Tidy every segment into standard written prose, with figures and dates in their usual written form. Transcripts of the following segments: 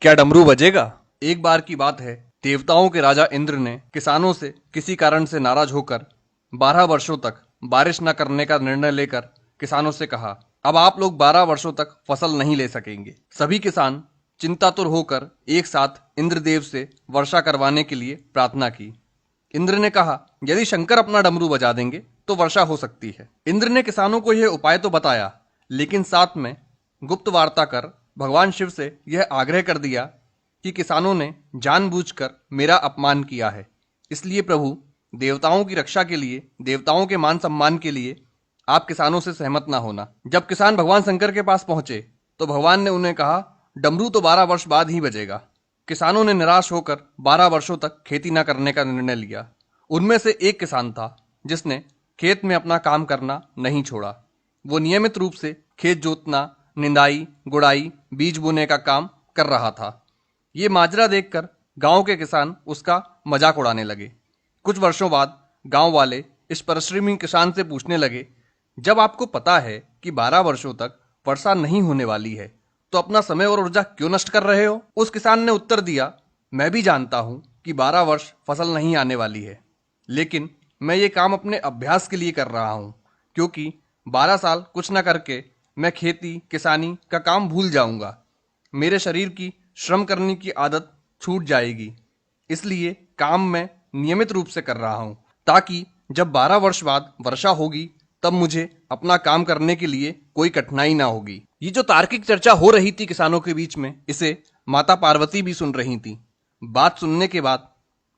क्या डमरू बजेगा? एक बार की बात है, देवताओं के राजा इंद्र ने किसानों से किसी कारण से नाराज होकर 12 वर्षों तक बारिश न करने का निर्णय लेकर किसानों से कहा, अब आप लोग 12 वर्षों तक फसल नहीं ले सकेंगे। सभी किसान चिंतातुर होकर एक साथ इंद्रदेव से वर्षा करवाने के लिए प्रार्थना की। इंद्र ने कहा, यदि शंकर अपना डमरू बजा देंगे तो वर्षा हो सकती है। इंद्र ने किसानों को यह उपाय तो बताया, लेकिन साथ में गुप्त वार्ता कर भगवान शिव से यह आग्रह कर दिया कि किसानों ने जानबूझकर मेरा अपमान किया है, इसलिए प्रभु देवताओं की रक्षा के लिए, देवताओं के मान सम्मान के लिए आप किसानों से सहमत ना होना। जब किसान भगवान शंकर के पास पहुंचे तो भगवान ने उन्हें कहा, डमरू तो 12 वर्ष बाद ही बजेगा। किसानों ने निराश होकर 12 वर्षों तक खेती न करने का निर्णय लिया। उनमें से एक किसान था जिसने खेत में अपना काम करना नहीं छोड़ा। वो नियमित रूप से खेत जोतना, निंदाई, गुड़ाई, बीज बोने का काम कर रहा था। ये माजरा देखकर गांव के किसान उसका मजाक उड़ाने लगे। कुछ वर्षों बाद गांव वाले इस परिश्रमी किसान से पूछने लगे, जब आपको पता है कि 12 वर्षों तक वर्षा नहीं होने वाली है, तो अपना समय और ऊर्जा क्यों नष्ट कर रहे हो? उस किसान ने उत्तर दिया, मैं भी जानता हूं कि 12 वर्ष फसल नहीं आने वाली है, लेकिन मैं ये काम अपने अभ्यास के लिए कर रहा हूं, क्योंकि 12 साल कुछ न करके मैं खेती किसानी का काम भूल जाऊंगा। मेरे शरीर की श्रम करने की आदत छूट जाएगी, इसलिए काम मैं नियमित रूप से कर रहा हूं, ताकि जब 12 वर्ष बाद वर्षा होगी तब मुझे अपना काम करने के लिए कोई कठिनाई ना होगी। ये जो तार्किक चर्चा हो रही थी किसानों के बीच में, इसे माता पार्वती भी सुन रही थी। बात सुनने के बाद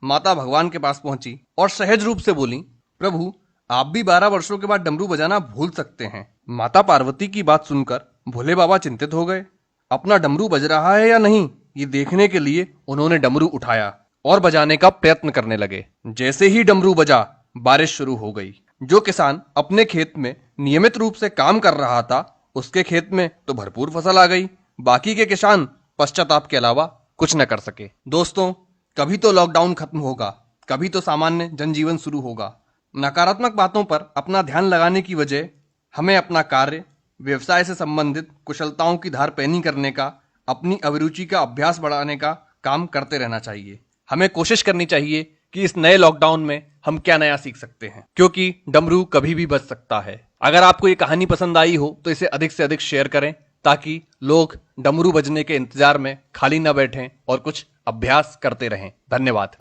माता भगवान के पास पहुंची और सहज रूप से बोली, प्रभु आप भी 12 वर्षों के बाद डमरू बजाना भूल सकते हैं। माता पार्वती की बात सुनकर भोले बाबा चिंतित हो गए। अपना डमरू बज रहा है या नहीं, ये देखने के लिए उन्होंने डमरू उठाया और बजाने का प्रयत्न करने लगे। जैसे ही डमरू बजा, बारिश शुरू हो गई। जो किसान अपने खेत में नियमित रूप से काम कर रहा था, उसके खेत में तो भरपूर फसल आ गई। बाकी के किसान पश्चाताप के अलावा कुछ न कर सके। दोस्तों, कभी तो लॉकडाउन खत्म होगा, कभी तो सामान्य जनजीवन शुरू होगा। नकारात्मक बातों पर अपना ध्यान लगाने की वजह हमें अपना कार्य, व्यवसाय से संबंधित कुशलताओं की धार पैनी करने का, अपनी अभिरुचि का अभ्यास बढ़ाने का काम करते रहना चाहिए। हमें कोशिश करनी चाहिए कि इस नए लॉकडाउन में हम क्या नया सीख सकते हैं, क्योंकि डमरू कभी भी बज सकता है। अगर आपको ये कहानी पसंद आई हो तो इसे अधिक से अधिक शेयर करें, ताकि लोग डमरू बजने के इंतजार में खाली न बैठें और कुछ अभ्यास करते रहें। धन्यवाद।